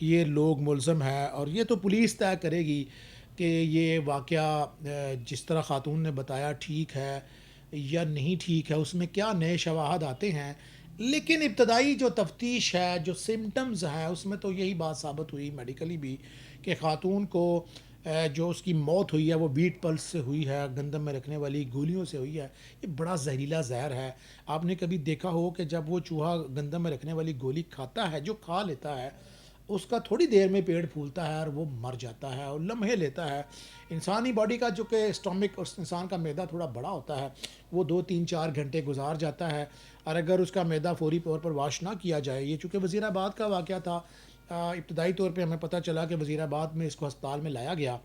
یہ لوگ ملزم ہیں، اور یہ تو پولیس طے کرے گی کہ یہ واقعہ جس طرح خاتون نے بتایا ٹھیک ہے یا نہیں ٹھیک ہے، اس میں کیا نئے شواہد آتے ہیں۔ لیکن ابتدائی جو تفتیش ہے، جو سمٹمز ہیں، اس میں تو یہی بات ثابت ہوئی میڈیکلی بھی کہ خاتون کو جو اس کی موت ہوئی ہے وہ ویٹ پلس سے ہوئی ہے، گندم میں رکھنے والی گولیوں سے ہوئی ہے۔ یہ بڑا زہریلا زہر ہے۔ آپ نے کبھی دیکھا ہو کہ جب وہ چوہا گندم میں رکھنے والی گولی کھاتا ہے، جو کھا لیتا ہے، اس کا تھوڑی دیر میں پیٹ پھولتا ہے اور وہ مر جاتا ہے اور لمحے لیتا ہے۔ انسانی باڈی کا جو کہ اسٹامک اور انسان کا معدہ تھوڑا بڑا ہوتا ہے، وہ 2 3 4 گھنٹے گزار جاتا ہے، اور اگر اس کا معدہ فوری طور پر واش نہ کیا جائے، یہ چونکہ وزیر آباد کا واقعہ تھا، ابتدائی طور پہ ہمیں پتہ چلا کہ وزیر آباد میں اس کو ہسپتال میں لایا گیا،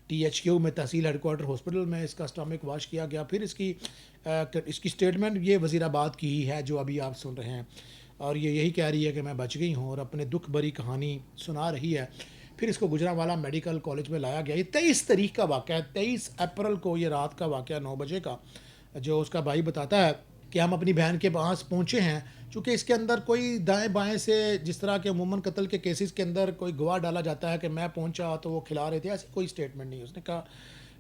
ٹی ایچ کیو میں، تحصیل ہیڈ کوارٹر ہاسپٹل میں اس کا اسٹامک واش کیا گیا، پھر اس کی اسٹیٹمنٹ یہ وزیر آباد کی ہی ہے جو ابھی آپ سن رہے ہیں، اور یہ یہی کہہ رہی ہے کہ میں بچ گئی ہوں، اور اپنے دکھ بھری کہانی سنا رہی ہے۔ پھر اس کو گجرانوالہ میڈیکل کالج میں لایا گیا۔ یہ 23 تاریخ کا واقعہ ہے، 23 اپریل کو، یہ رات کا واقعہ 9 بجے کا، جو اس کا بھائی بتاتا ہے کہ ہم اپنی بہن کے پاس پہنچے ہیں، چونکہ اس کے اندر کوئی دائیں بائیں سے، جس طرح کے عموماً قتل کے کیسز کے اندر کوئی گواہ ڈالا جاتا ہے کہ میں پہنچا تو وہ کھلا رہے تھے، ایسی کوئی سٹیٹمنٹ نہیں۔ اس نے کہا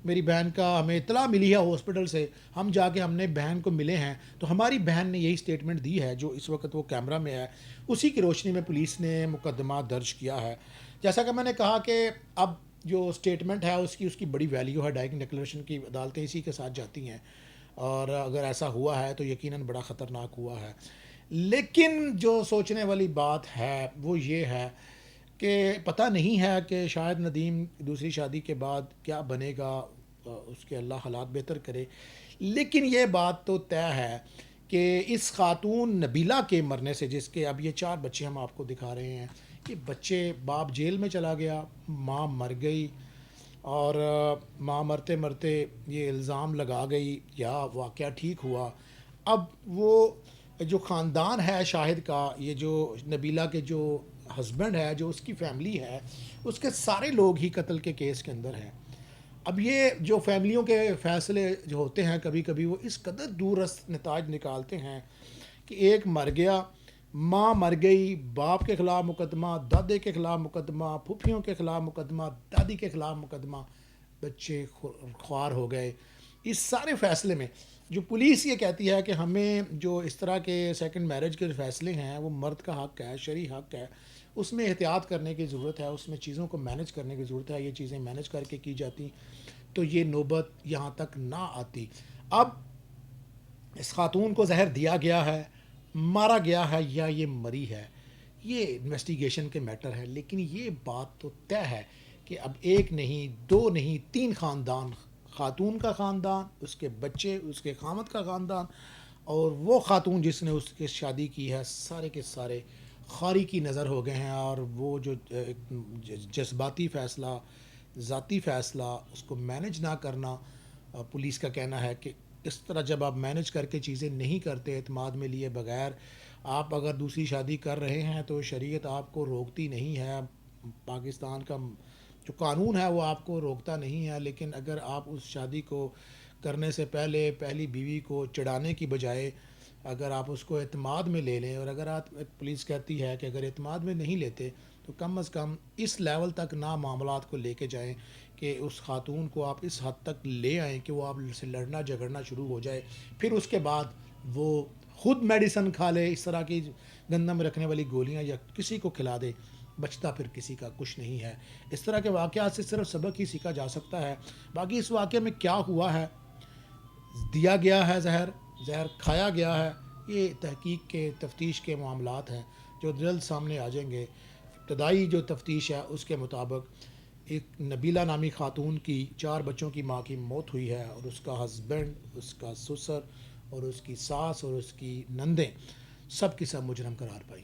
میری بہن کا ہمیں اطلاع ملی ہے ہاسپٹل سے، ہم جا کے ہم نے بہن کو ملے ہیں، تو ہماری بہن نے یہی سٹیٹمنٹ دی ہے جو اس وقت وہ کیمرہ میں ہے، اسی کی روشنی میں پولیس نے مقدمہ درج کیا ہے۔ جیسا کہ میں نے کہا کہ اب جو سٹیٹمنٹ ہے اس کی بڑی ویلیو ہے، ڈائریکٹ ڈکلیریشن کی عدالتیں اسی کے ساتھ جاتی ہیں، اور اگر ایسا ہوا ہے تو یقیناً بڑا خطرناک ہوا ہے۔ لیکن جو سوچنے والی بات ہے وہ یہ ہے کہ پتہ نہیں ہے کہ شاید ندیم دوسری شادی کے بعد کیا بنے گا، اس کے اللہ حالات بہتر کرے، لیکن یہ بات تو طے ہے کہ اس خاتون نبیلہ کے مرنے سے، جس کے اب یہ 4 بچے ہم آپ کو دکھا رہے ہیں، کہ بچے، باپ جیل میں چلا گیا، ماں مر گئی، اور ماں مرتے مرتے یہ الزام لگا گئی یا واقعہ ٹھیک ہوا، اب وہ جو خاندان ہے شاہد کا، یہ جو نبیلہ کے جو ہسبینڈ ہے، جو اس کی فیملی ہے، اس کے سارے لوگ ہی قتل کے کیس کے اندر ہیں۔ اب یہ جو فیملیوں کے فیصلے جو ہوتے ہیں کبھی کبھی وہ اس قدر دور رس نتائج نکالتے ہیں کہ ایک مر گیا، ماں مر گئی، باپ کے خلاف مقدمہ، دادے کے خلاف مقدمہ، پھوپھیوں کے خلاف مقدمہ، دادی کے خلاف مقدمہ، بچے خوار ہو گئے۔ اس سارے فیصلے میں جو پولیس یہ کہتی ہے کہ ہمیں جو اس طرح کے سیکنڈ میرج کے فیصلے ہیں وہ مرد کا حق ہے، شرعی حق ہے، اس میں احتیاط کرنے کی ضرورت ہے، اس میں چیزوں کو مینج کرنے کی ضرورت ہے، یہ چیزیں مینج کر کے کی جاتی تو یہ نوبت یہاں تک نہ آتی۔ اب اس خاتون کو زہر دیا گیا ہے، مارا گیا ہے، یا یہ مری ہے، یہ انویسٹیگیشن کے میٹر ہے، لیکن یہ بات تو طے ہے کہ اب ایک نہیں، دو نہیں، 3 خاندان، خاتون کا خاندان، اس کے بچے، اس کے خامد کا خاندان، اور وہ خاتون جس نے اس کے شادی کی ہے، سارے کے سارے خاری کی نظر ہو گئے ہیں، اور وہ جو جذباتی فیصلہ، ذاتی فیصلہ، اس کو مینج نہ کرنا، پولیس کا کہنا ہے کہ اس طرح جب آپ مینج کر کے چیزیں نہیں کرتے، اعتماد میں لیے بغیر آپ اگر دوسری شادی کر رہے ہیں تو شریعت آپ کو روکتی نہیں ہے، پاکستان کا جو قانون ہے وہ آپ کو روکتا نہیں ہے، لیکن اگر آپ اس شادی کو کرنے سے پہلے پہلی بیوی کو چڑھانے کی بجائے اگر آپ اس کو اعتماد میں لے لیں، اور اگر آپ، پولیس کہتی ہے کہ اگر اعتماد میں نہیں لیتے تو کم از کم اس لیول تک نہ معاملات کو لے کے جائیں کہ اس خاتون کو آپ اس حد تک لے آئیں کہ وہ آپ سے لڑنا جھگڑنا شروع ہو جائے، پھر اس کے بعد وہ خود میڈیسن کھا لے، اس طرح کی گندم میں رکھنے والی گولیاں، یا کسی کو کھلا دے، بچتا پھر کسی کا کچھ نہیں ہے۔ اس طرح کے واقعات سے صرف سبق ہی سیکھا جا سکتا ہے۔ باقی اس واقعے میں کیا ہوا ہے، دیا گیا ہے زہر، زہر کھایا گیا ہے، یہ تحقیق کے تفتیش کے معاملات ہیں جو جلد سامنے آ جائیں گے۔ ابتدائی جو تفتیش ہے اس کے مطابق ایک نبیلہ نامی خاتون کی 4 بچوں کی ماں کی موت ہوئی ہے، اور اس کا ہسبینڈ، اس کا سسر، اور اس کی ساس، اور اس کی نندیں سب کی سب مجرم قرار پائی۔